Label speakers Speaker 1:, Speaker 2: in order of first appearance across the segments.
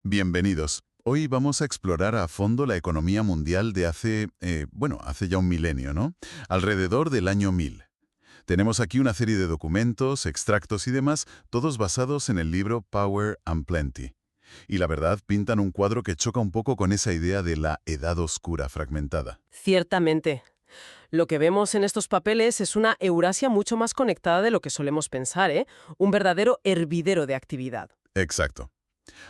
Speaker 1: Bienvenidos. Hoy vamos a explorar a fondo la economía mundial de hace ya un milenio, ¿no? Alrededor del año 1000. Tenemos aquí una serie de documentos, extractos y demás, todos basados en el libro Power and Plenty. Y la verdad, pintan un cuadro que choca un poco con esa idea de la edad oscura fragmentada.
Speaker 2: Ciertamente. Lo que vemos en estos papeles es una Eurasia mucho más conectada de lo que solemos pensar, ¿eh? Un verdadero hervidero de actividad.
Speaker 1: Exacto.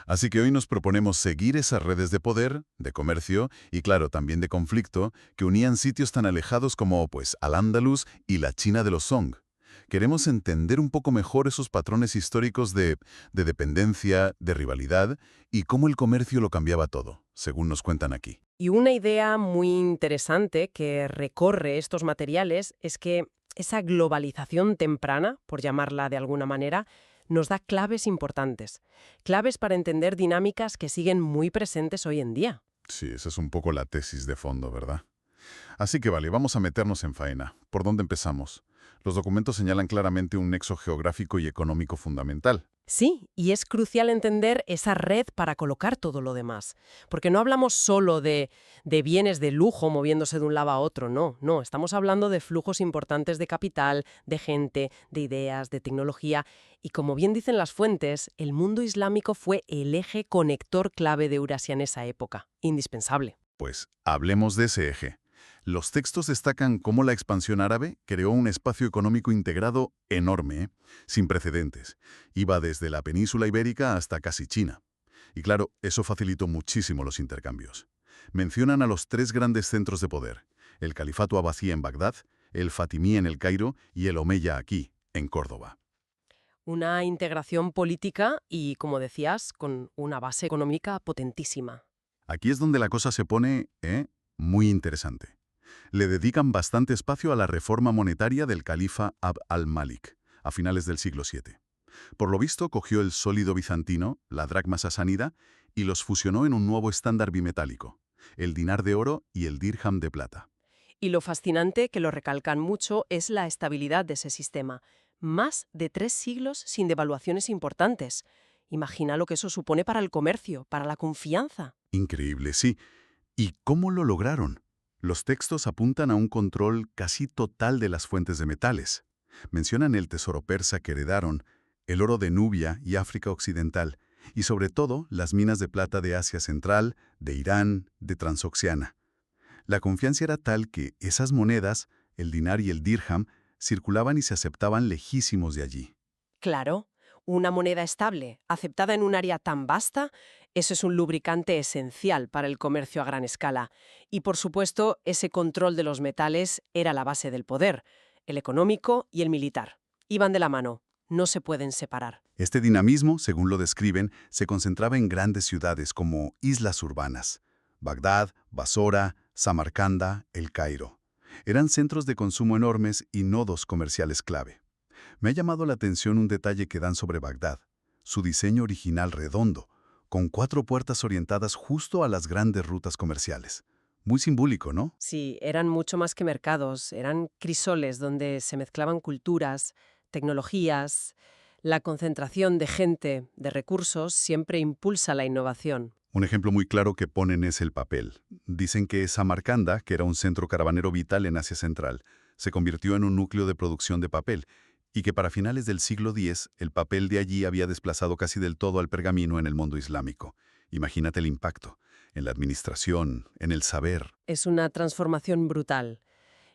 Speaker 1: Así que hoy nos proponemos seguir esas redes de poder, de comercio y, claro, también de conflicto que unían sitios tan alejados como, pues, Al-Ándalus y la China de los Song. Queremos entender un poco mejor esos patrones históricos de dependencia, de rivalidad y cómo el comercio lo cambiaba todo, según nos cuentan aquí.
Speaker 2: Y una idea muy interesante que recorre estos materiales es que esa globalización temprana, por llamarla de alguna manera, nos da claves importantes. Claves para entender dinámicas que siguen muy presentes hoy en día.
Speaker 1: Sí, esa es un poco la tesis de fondo, ¿verdad? Así que vale, vamos a meternos en faena. ¿Por dónde empezamos? Los documentos señalan claramente un nexo geográfico y económico fundamental.
Speaker 2: Sí, y es crucial entender esa red para colocar todo lo demás. Porque no hablamos solo de bienes de lujo moviéndose de un lado a otro, no. Estamos hablando de flujos importantes de capital, de gente, de ideas, de tecnología. Y como bien dicen las fuentes, el mundo islámico fue el eje conector clave de Eurasia en esa época. Indispensable.
Speaker 1: Pues hablemos de ese eje. Los textos destacan cómo la expansión árabe creó un espacio económico integrado enorme, sin precedentes. Iba desde la península ibérica hasta casi China. Y claro, eso facilitó muchísimo los intercambios. Mencionan a los tres grandes centros de poder, el califato abasí en Bagdad, el fatimí en el Cairo y el omeya aquí, en Córdoba.
Speaker 2: Una integración política y, como decías, con una base económica potentísima.
Speaker 1: Aquí es donde la cosa se pone, muy interesante. Le dedican bastante espacio a la reforma monetaria del califa Abd al-Malik, a finales del siglo VII. Por lo visto, cogió el sólido bizantino, la dracma sasánida, y los fusionó en un nuevo estándar bimetálico, el dinar de oro y el dirham de plata.
Speaker 2: Y lo fascinante, que lo recalcan mucho, es la estabilidad de ese sistema. Más de 3 siglos sin devaluaciones importantes. Imagina lo que eso supone para el comercio, para la confianza.
Speaker 1: Increíble, sí. ¿Y cómo lo lograron? Los textos apuntan a un control casi total de las fuentes de metales. Mencionan el tesoro persa que heredaron, el oro de Nubia y África Occidental, y sobre todo las minas de plata de Asia Central, de Irán, de Transoxiana. La confianza era tal que esas monedas, el dinar y el dirham, circulaban y se aceptaban lejísimos de allí.
Speaker 2: Claro, una moneda estable, aceptada en un área tan vasta, eso es un lubricante esencial para el comercio a gran escala. Y por supuesto, ese control de los metales era la base del poder, el económico y el militar. Iban de la mano, no se pueden separar.
Speaker 1: Este dinamismo, según lo describen, se concentraba en grandes ciudades como islas urbanas. Bagdad, Basora, Samarcanda, El Cairo. Eran centros de consumo enormes y nodos comerciales clave. Me ha llamado la atención un detalle que dan sobre Bagdad, su diseño original redondo, con 4 puertas orientadas justo a las grandes rutas comerciales. Muy simbólico, ¿no?
Speaker 2: Sí, eran mucho más que mercados, eran crisoles donde se mezclaban culturas, tecnologías. La concentración de gente, de recursos, siempre impulsa la innovación.
Speaker 1: Un ejemplo muy claro que ponen es el papel. Dicen que Samarcanda, que era un centro caravanero vital en Asia Central, se convirtió en un núcleo de producción de papel, y que para finales del siglo X el papel de allí había desplazado casi del todo al pergamino en el mundo islámico. Imagínate el impacto, en la administración, en el saber.
Speaker 2: Es una transformación brutal.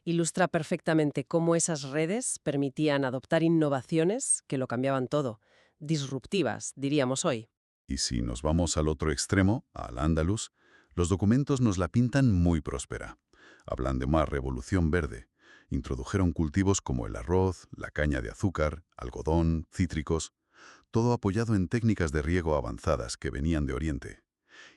Speaker 2: Ilustra perfectamente cómo esas redes permitían adoptar innovaciones que lo cambiaban todo. Disruptivas, diríamos hoy.
Speaker 1: Y si nos vamos al otro extremo, al Andalus, los documentos nos la pintan muy próspera. Hablan de una revolución verde. Introdujeron cultivos como el arroz, la caña de azúcar, algodón, cítricos, todo apoyado en técnicas de riego avanzadas que venían de Oriente.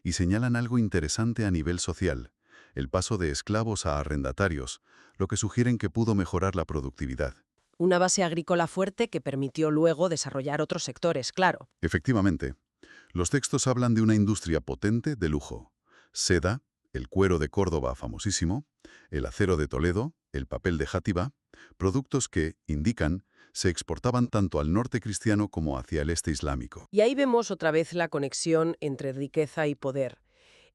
Speaker 1: Y señalan algo interesante a nivel social, el paso de esclavos a arrendatarios, lo que sugieren que pudo mejorar la productividad.
Speaker 2: Una base agrícola fuerte que permitió luego desarrollar otros sectores, claro.
Speaker 1: Efectivamente, los textos hablan de una industria potente de lujo. Seda, el cuero de Córdoba famosísimo, el acero de Toledo, el papel de Játiva, productos que, indican, se exportaban tanto al norte cristiano como hacia el este islámico.
Speaker 2: Y ahí vemos otra vez la conexión entre riqueza y poder.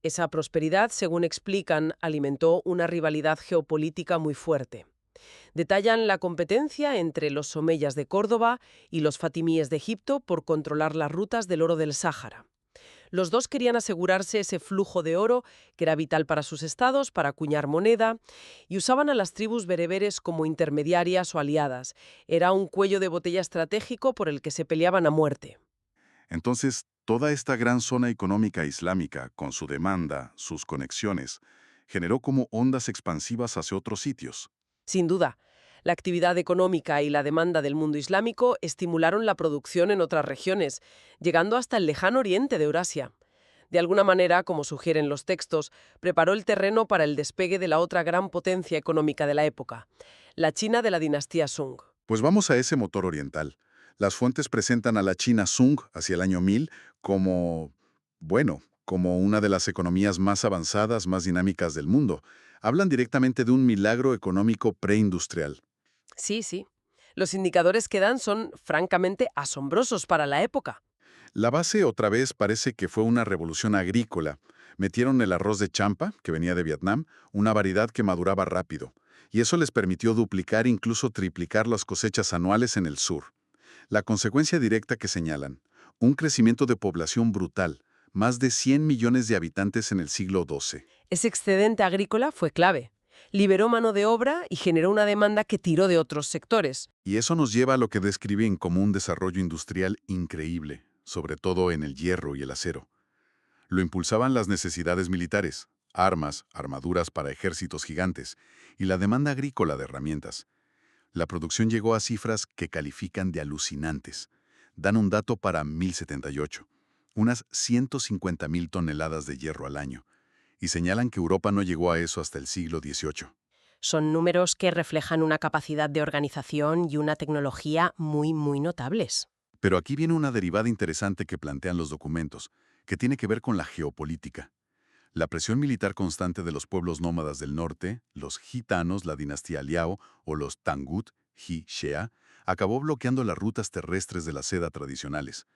Speaker 2: Esa prosperidad, según explican, alimentó una rivalidad geopolítica muy fuerte. Detallan la competencia entre los omeyas de Córdoba y los fatimíes de Egipto por controlar las rutas del oro del Sáhara. Los dos querían asegurarse ese flujo de oro que era vital para sus estados, para acuñar moneda, y usaban a las tribus bereberes como intermediarias o aliadas. Era un cuello de botella estratégico por el que se peleaban a muerte.
Speaker 3: Entonces, toda esta gran zona económica islámica, con su demanda, sus conexiones, generó como ondas expansivas hacia otros sitios.
Speaker 2: Sin duda, la actividad económica y la demanda del mundo islámico estimularon la producción en otras regiones, llegando hasta el lejano oriente de Eurasia. De alguna manera, como sugieren los textos, preparó el terreno para el despegue de la otra gran potencia económica de la época, la China de la dinastía Sung.
Speaker 3: Pues vamos a ese motor oriental. Las fuentes presentan a la China Sung hacia el año 1000 como, bueno, como una de las economías más avanzadas, más dinámicas del mundo. Hablan directamente de un milagro económico preindustrial.
Speaker 2: Sí, sí. Los indicadores que dan son francamente asombrosos para la época.
Speaker 3: La base otra vez parece que fue una revolución agrícola. Metieron el arroz de champa, que venía de Vietnam, una variedad que maduraba rápido, y eso les permitió duplicar, incluso triplicar las cosechas anuales en el sur. La consecuencia directa que señalan, un crecimiento de población brutal, más de 100 millones de habitantes en el siglo XII.
Speaker 2: Ese excedente agrícola fue clave. Liberó mano de obra y generó una demanda que tiró de otros sectores.
Speaker 3: Y eso nos lleva a lo que describen como un desarrollo industrial increíble, sobre todo en el hierro y el acero. Lo impulsaban las necesidades militares, armas, armaduras para ejércitos gigantes, y la demanda agrícola de herramientas. La producción llegó a cifras que califican de alucinantes. Dan un dato para 1078, unas 150.000 toneladas de hierro al año, y señalan que Europa no llegó a eso hasta el siglo XVIII.
Speaker 2: Son números que reflejan una capacidad de organización y una tecnología muy notables.
Speaker 3: Pero aquí viene una derivada interesante que plantean los documentos, que tiene que ver con la geopolítica. La presión militar constante de los pueblos nómadas del norte, los gitanos, la dinastía Liao, o los Tangut, Shea, acabó bloqueando las rutas terrestres de la seda tradicionales,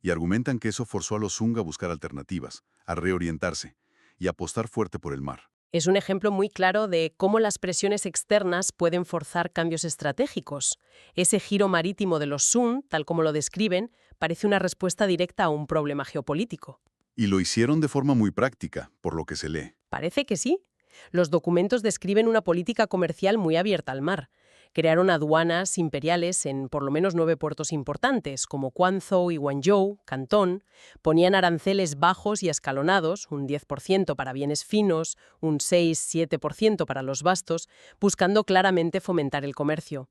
Speaker 3: y argumentan que eso forzó a los Sung a buscar alternativas, a reorientarse y apostar fuerte por el mar.
Speaker 2: Es un ejemplo muy claro de cómo las presiones externas pueden forzar cambios estratégicos. Ese giro marítimo de los Sun, tal como lo describen, parece una respuesta directa a un problema geopolítico.
Speaker 3: Y lo hicieron de forma muy práctica, por lo que se lee.
Speaker 2: Parece que sí. Los documentos describen una política comercial muy abierta al mar. Crearon aduanas imperiales en por lo menos 9 puertos importantes, como Quanzhou y Guangzhou, Cantón. Ponían aranceles bajos y escalonados, un 10% para bienes finos, un 6-7% para los bastos, buscando claramente fomentar el comercio.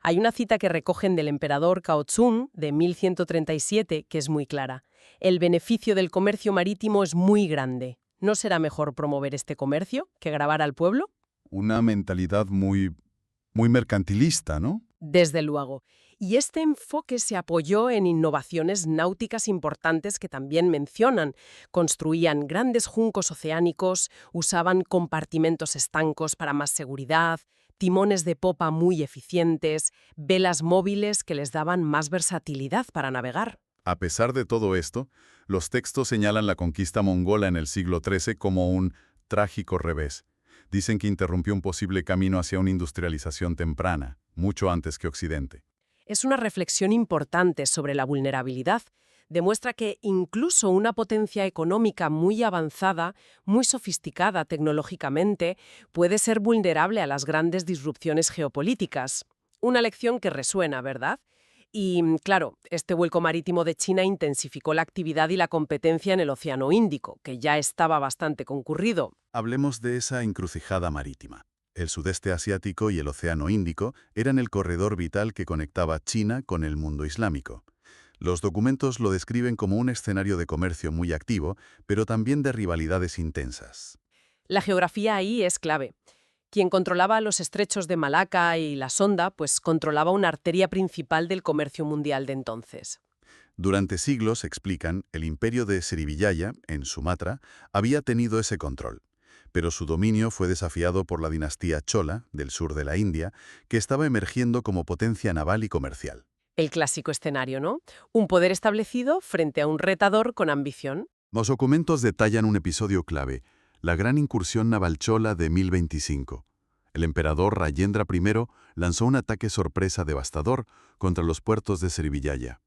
Speaker 2: Hay una cita que recogen del emperador Cao Zun, de 1137, que es muy clara. El beneficio del comercio marítimo es muy grande. ¿No será mejor promover este comercio que gravar al pueblo?
Speaker 3: Una mentalidad muy mercantilista, ¿no?
Speaker 2: Desde luego. Y este enfoque se apoyó en innovaciones náuticas importantes que también mencionan. Construían grandes juncos oceánicos, usaban compartimentos estancos para más seguridad, timones de popa muy eficientes, velas móviles que les daban más versatilidad para navegar.
Speaker 3: A pesar de todo esto, los textos señalan la conquista mongola en el siglo XIII como un trágico revés. Dicen que interrumpió un posible camino hacia una industrialización temprana, mucho antes que Occidente.
Speaker 2: Es una reflexión importante sobre la vulnerabilidad. Demuestra que incluso una potencia económica muy avanzada, muy sofisticada tecnológicamente, puede ser vulnerable a las grandes disrupciones geopolíticas. Una lección que resuena, ¿verdad? Y, claro, este vuelco marítimo de China intensificó la actividad y la competencia en el Océano Índico, que ya estaba bastante concurrido.
Speaker 3: Hablemos de esa encrucijada marítima. El sudeste asiático y el Océano Índico eran el corredor vital que conectaba China con el mundo islámico. Los documentos lo describen como un escenario de comercio muy activo, pero también de rivalidades intensas.
Speaker 2: La geografía ahí es clave. Quien controlaba los estrechos de Malaca y la Sonda, pues controlaba una arteria principal del comercio mundial de entonces.
Speaker 3: Durante siglos, explican, el imperio de Srivijaya, en Sumatra, había tenido ese control.
Speaker 1: pero su dominio fue desafiado por la dinastía Chola, del sur de la India, que estaba emergiendo como potencia naval y comercial.
Speaker 2: El clásico escenario, ¿no? Un poder establecido frente a un retador con ambición.
Speaker 1: Los documentos detallan un episodio clave, la gran incursión naval chola de 1025. El emperador Rayendra I lanzó un ataque sorpresa devastador contra los puertos de Srivijaya.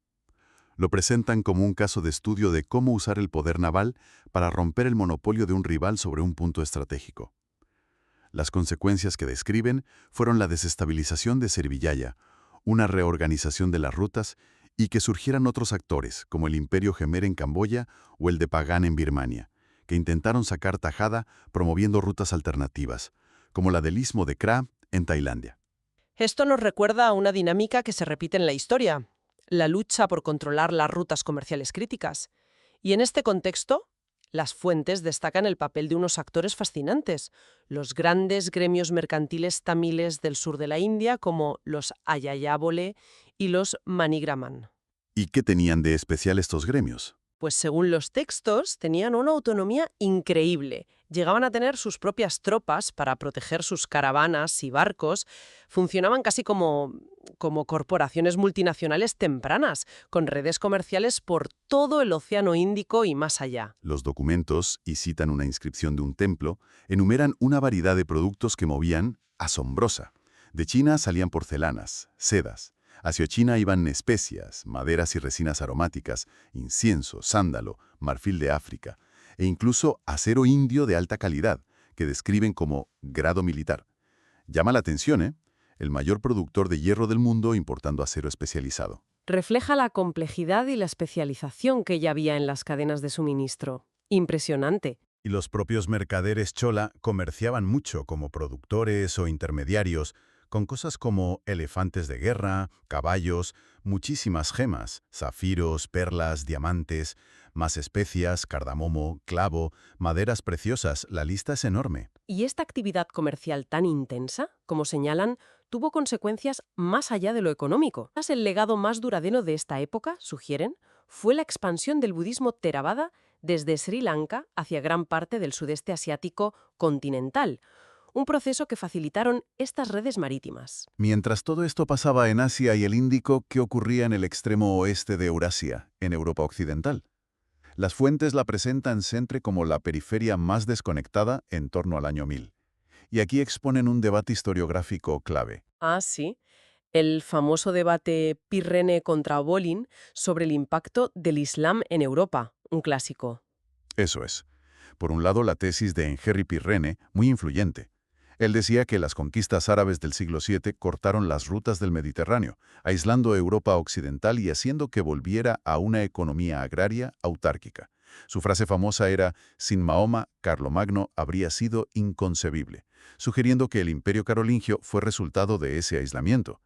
Speaker 1: Lo presentan como un caso de estudio de cómo usar el poder naval para romper el monopolio de un rival sobre un punto estratégico. Las consecuencias que describen fueron la desestabilización de Srivijaya, una reorganización de las rutas y que surgieran otros actores, como el Imperio Jemer en Camboya o el de Pagan en Birmania, que intentaron sacar tajada promoviendo rutas alternativas, como la del Istmo de Kra en Tailandia.
Speaker 2: Esto nos recuerda a una dinámica que se repite en la historia, la lucha por controlar las rutas comerciales críticas. Y en este contexto, las fuentes destacan el papel de unos actores fascinantes, los grandes gremios mercantiles tamiles del sur de la India como los Ayayabole y los Manigraman.
Speaker 1: ¿Y qué tenían de especial estos gremios?
Speaker 2: Pues según los textos, tenían una autonomía increíble. Llegaban a tener sus propias tropas para proteger sus caravanas y barcos. Funcionaban casi como corporaciones multinacionales tempranas, con redes comerciales por todo el Océano Índico y más allá.
Speaker 1: Los documentos, y citan una inscripción de un templo, enumeran una variedad de productos que movían asombrosa. De China salían porcelanas, sedas. Hacia China iban especias, maderas y resinas aromáticas, incienso, sándalo, marfil de África, e incluso acero indio de alta calidad, que describen como grado militar. Llama la atención, ¿eh? El mayor productor de hierro del mundo importando acero especializado.
Speaker 2: Refleja la complejidad y la especialización que ya había en las cadenas de suministro. Impresionante.
Speaker 1: Y los propios mercaderes chola comerciaban mucho como productores o intermediarios, con cosas como elefantes de guerra, caballos, muchísimas gemas, zafiros, perlas, diamantes, más especias, cardamomo, clavo, maderas preciosas, la lista es enorme.
Speaker 2: Y esta actividad comercial tan intensa, como señalan, tuvo consecuencias más allá de lo económico. El legado más duradero de esta época, sugieren, fue la expansión del budismo Theravada desde Sri Lanka hacia gran parte del sudeste asiático continental, un proceso que facilitaron estas redes marítimas.
Speaker 1: Mientras todo esto pasaba en Asia y el Índico, ¿qué ocurría en el extremo oeste de Eurasia, en Europa occidental? Las fuentes la presentan siempre como la periferia más desconectada en torno al año 1000. Y aquí exponen un debate historiográfico clave.
Speaker 2: Ah, sí. El famoso debate Pirrene contra Bolin sobre el impacto del Islam en Europa, un clásico.
Speaker 1: Eso es. Por un lado, la tesis de Henri Pirrene, muy influyente. Él decía que las conquistas árabes del siglo VII cortaron las rutas del Mediterráneo, aislando Europa occidental y haciendo que volviera a una economía agraria autárquica. Su frase famosa era, sin Mahoma, Carlomagno habría sido inconcebible, sugiriendo que el imperio carolingio fue resultado de ese aislamiento.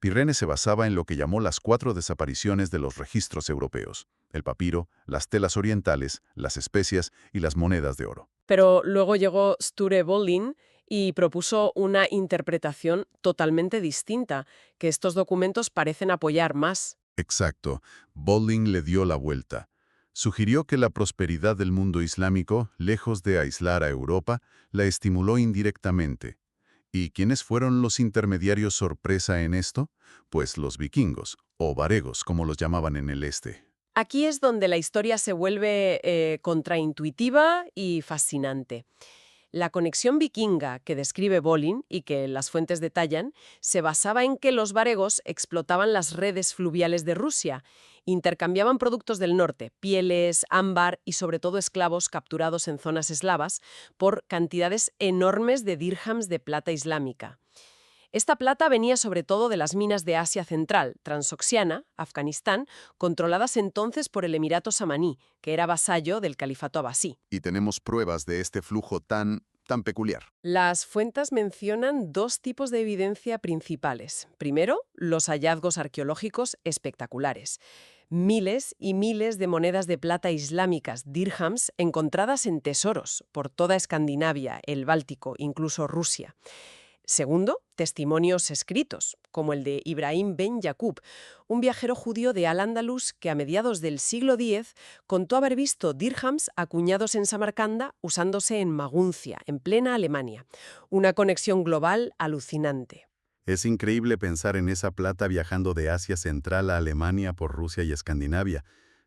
Speaker 1: Pirrene se basaba en lo que llamó las 4 desapariciones de los registros europeos: el papiro, las telas orientales, las especias y las monedas de oro.
Speaker 2: Pero luego llegó Sture Bolin y propuso una interpretación totalmente distinta, que estos documentos parecen apoyar más.
Speaker 1: Exacto. Bolling le dio la vuelta. Sugirió que la prosperidad del mundo islámico, lejos de aislar a Europa, la estimuló indirectamente. ¿Y quiénes fueron los intermediarios sorpresa en esto? Pues los vikingos, o varegos, como los llamaban en el este.
Speaker 2: Aquí es donde la historia se vuelve contraintuitiva y fascinante. La conexión vikinga que describe Bolin y que las fuentes detallan se basaba en que los varegos explotaban las redes fluviales de Rusia, intercambiaban productos del norte, pieles, ámbar y sobre todo esclavos capturados en zonas eslavas por cantidades enormes de dirhams de plata islámica. Esta plata venía sobre todo de las minas de Asia Central, Transoxiana, Afganistán, controladas entonces por el Emirato Samaní, que era vasallo del Califato Abasí.
Speaker 3: Y tenemos pruebas de este flujo tan peculiar.
Speaker 2: Las fuentes mencionan 2 tipos de evidencia principales. Primero, los hallazgos arqueológicos espectaculares. Miles y miles de monedas de plata islámicas, dirhams, encontradas en tesoros por toda Escandinavia, el Báltico, incluso Rusia. Segundo, testimonios escritos, como el de Ibrahim Ben Yaqub, un viajero judío de Al-Ándalus que a mediados del siglo X contó haber visto dirhams acuñados en Samarcanda usándose en Maguncia, en plena Alemania. Una conexión global alucinante.
Speaker 1: Es increíble pensar en esa plata viajando de Asia Central a Alemania por Rusia y Escandinavia.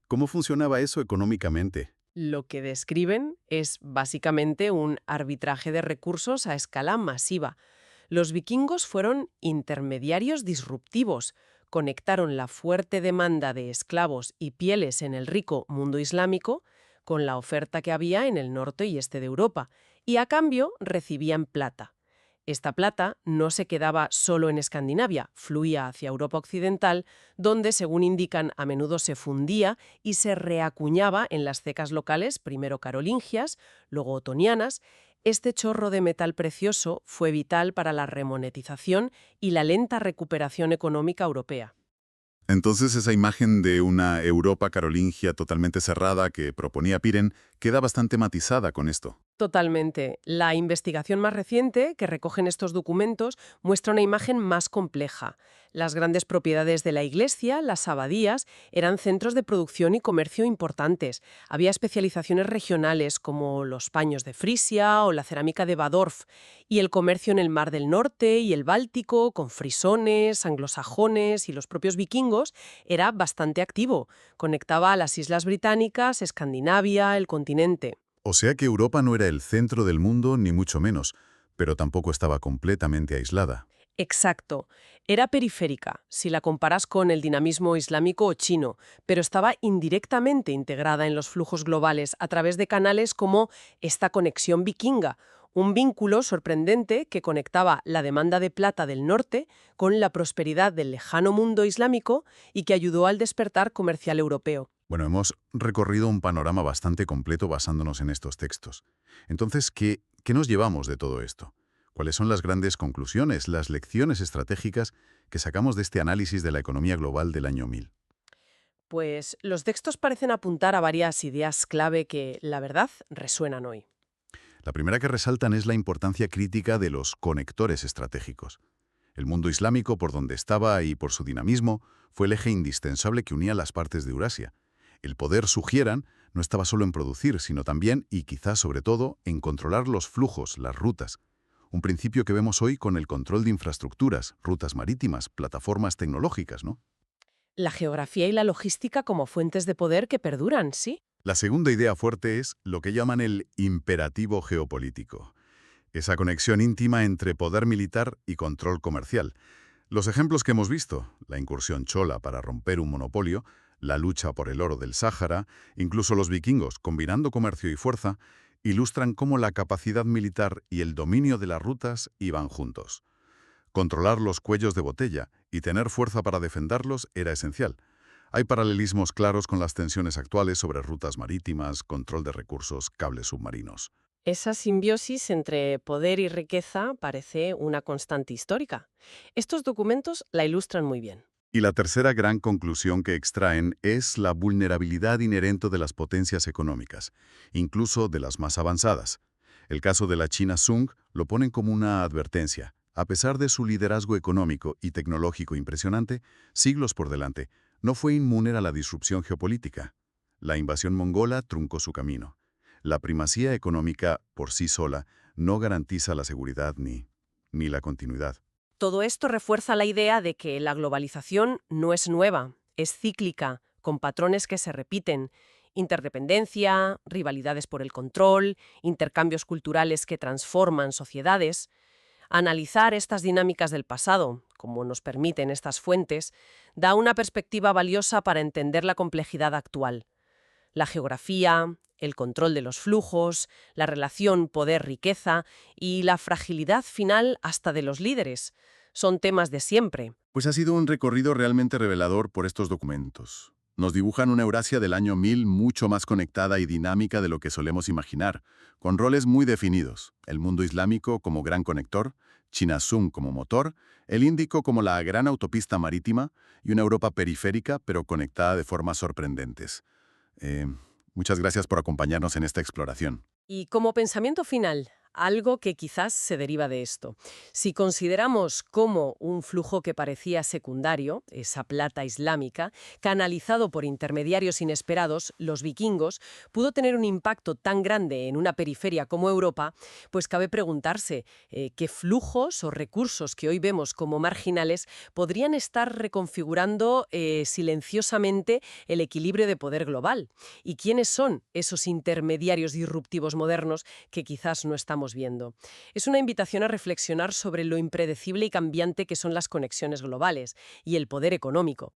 Speaker 1: ¿Cómo funcionaba eso económicamente?
Speaker 2: Lo que describen es básicamente un arbitraje de recursos a escala masiva. Los vikingos fueron intermediarios disruptivos, conectaron la fuerte demanda de esclavos y pieles en el rico mundo islámico con la oferta que había en el norte y este de Europa, y a cambio recibían plata. Esta plata no se quedaba solo en Escandinavia, fluía hacia Europa occidental, donde, según indican, a menudo se fundía y se reacuñaba en las cecas locales, primero carolingias, luego otonianas. Este chorro de metal precioso fue vital para la remonetización y la lenta recuperación económica europea.
Speaker 3: Entonces esa imagen de una Europa carolingia totalmente cerrada que proponía Piren queda bastante matizada con esto.
Speaker 2: Totalmente. La investigación más reciente que recogen estos documentos muestra una imagen más compleja. Las grandes propiedades de la iglesia, las abadías, eran centros de producción y comercio importantes. Había especializaciones regionales como los paños de Frisia o la cerámica de Badorf, y el comercio en el Mar del Norte y el Báltico, con frisones, anglosajones y los propios vikingos, era bastante activo. Conectaba a las islas británicas, Escandinavia, el continente.
Speaker 1: O sea que Europa no era el centro del mundo, ni mucho menos, pero tampoco estaba completamente aislada.
Speaker 2: Exacto. Era periférica, si la comparas con el dinamismo islámico o chino, pero estaba indirectamente integrada en los flujos globales a través de canales como esta conexión vikinga, un vínculo sorprendente que conectaba la demanda de plata del norte con la prosperidad del lejano mundo islámico y que ayudó al despertar comercial europeo.
Speaker 1: Bueno, hemos recorrido un panorama bastante completo basándonos en estos textos. Entonces, ¿qué nos llevamos de todo esto? ¿Cuáles son las grandes conclusiones, las lecciones estratégicas que sacamos de este análisis de la economía global del año 1000?
Speaker 2: Pues los textos parecen apuntar a varias ideas clave que, la verdad, resuenan hoy.
Speaker 1: La primera que resaltan es la importancia crítica de los conectores estratégicos. El mundo islámico, por donde estaba y por su dinamismo, fue el eje indispensable que unía las partes de Eurasia. El poder, sugieran, no estaba solo en producir, sino también, y quizás sobre todo, en controlar los flujos, las rutas. Un principio que vemos hoy con el control de infraestructuras, rutas marítimas, plataformas tecnológicas, ¿no?
Speaker 2: La geografía y la logística como fuentes de poder que perduran, ¿sí?
Speaker 1: La segunda idea fuerte es lo que llaman el imperativo geopolítico. Esa conexión íntima entre poder militar y control comercial. Los ejemplos que hemos visto, la incursión chola para romper un monopolio, la lucha por el oro del Sáhara, incluso los vikingos, combinando comercio y fuerza, ilustran cómo la capacidad militar y el dominio de las rutas iban juntos. Controlar los cuellos de botella y tener fuerza para defenderlos era esencial. Hay paralelismos claros con las tensiones actuales sobre rutas marítimas, control de recursos, cables submarinos.
Speaker 2: Esa simbiosis entre poder y riqueza parece una constante histórica. Estos documentos la ilustran muy bien.
Speaker 1: Y la tercera gran conclusión que extraen es la vulnerabilidad inherente de las potencias económicas, incluso de las más avanzadas. El caso de la China Sung lo ponen como una advertencia. A pesar de su liderazgo económico y tecnológico impresionante, siglos por delante, no fue inmune a la disrupción geopolítica. La invasión mongola truncó su camino. La primacía económica, por sí sola, no garantiza la seguridad ni la continuidad.
Speaker 2: Todo esto refuerza la idea de que la globalización no es nueva, es cíclica, con patrones que se repiten. Interdependencia, rivalidades por el control, intercambios culturales que transforman sociedades. Analizar estas dinámicas del pasado, como nos permiten estas fuentes, da una perspectiva valiosa para entender la complejidad actual. La geografía, el control de los flujos, la relación poder-riqueza y la fragilidad final hasta de los líderes son temas de siempre.
Speaker 3: Pues ha sido un recorrido realmente revelador por estos documentos. Nos dibujan una Eurasia del año 1000 mucho más conectada y dinámica de lo que solemos imaginar, con roles muy definidos: el mundo islámico como gran conector, China Sung como motor, el Índico como la gran autopista marítima y una Europa periférica pero conectada de formas sorprendentes. Muchas gracias por acompañarnos en esta exploración.
Speaker 2: Y como pensamiento final, algo que quizás se deriva de esto. Si consideramos como un flujo que parecía secundario, esa plata islámica, canalizado por intermediarios inesperados, los vikingos, pudo tener un impacto tan grande en una periferia como Europa, pues cabe preguntarse qué flujos o recursos que hoy vemos como marginales podrían estar reconfigurando silenciosamente el equilibrio de poder global. ¿Y quiénes son esos intermediarios disruptivos modernos que quizás no estamos viendo? Es una invitación a reflexionar sobre lo impredecible y cambiante que son las conexiones globales y el poder económico.